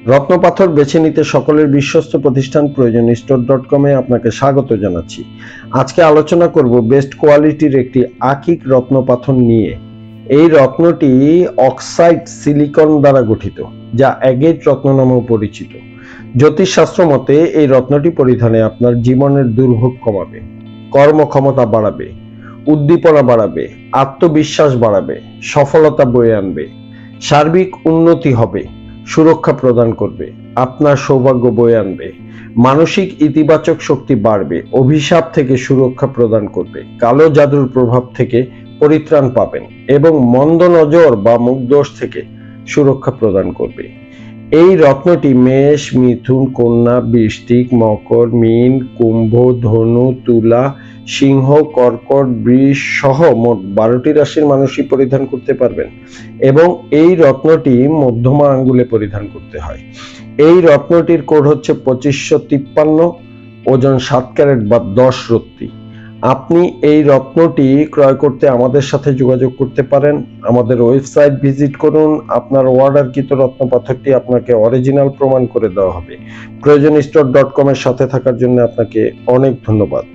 রত্নপাথর বেছে নিতে সকলের বিশ্বস্ত প্রতিষ্ঠান প্রয়োজন স্টোর.com-এ আপনাকে স্বাগত জানাচ্ছি। আজকে আলোচনা করব বেস্ট কোয়ালিটির একটি আকিক রত্নপাথর নিয়ে। এই রত্নটি অক্সাইড সিলিকন দ্বারা গঠিত, যা অ্যাগেট রত্ন নামেও পরিচিত। জ্যোতিষশাস্ত্র মতে এই রত্নটি পরিধানে আপনার জীবনের দুর্ভোগ কমাবে, কর্মক্ষমতা বাড়াবে, উদ্দীপনা বাড়াবে, আত্মবিশ্বাস বাড়াবে, সফলতা বয়ে আনবে, সার্বিক উন্নতি হবে, সুরক্ষা প্রদান করবে, আপনার সৌভাগ্য বয়ে আনবে, মানসিক ইতিবাচক শক্তি বাড়বে, অভিশাপ থেকে সুরক্ষা প্রদান করবে, কালো জাদুর প্রভাব থেকে পরিত্রাণ পাবেন এবং মন্দ নজর বা মুখদোষ থেকে সুরক্ষা প্রদান করবে। এই রত্নটি মেষ, মিথুন, কন্যা, বৃশ্চিক, মকর, মীন, কুম্ভ, ধনু, তুলা, সিংহ, কর্কট, বৃষ সহ মোট 12টি রাশির মানুষই পরিধান করতে পারবেন এবং এই রত্নটি মধ্যমা আঙ্গুলে পরিধান করতে হয়। এই রত্নটির কোড হচ্ছে 2553, ওজন 7 ক্যারেট বা 10 রত্তি। আপনি এই রত্নটি ক্রয় করতে আমাদের সাথে যোগাযোগ করতে পারেন। আমাদের ওয়েবসাইট ভিজিট করুন। আপনার অর্ডারকৃত রত্নপাথরটি আপনাকে অরিজিনাল প্রমাণ করে দেওয়া হবে। প্রয়োজন স্টোর.com-এর সাথে থাকার জন্য আপনাকে অনেক ধন্যবাদ।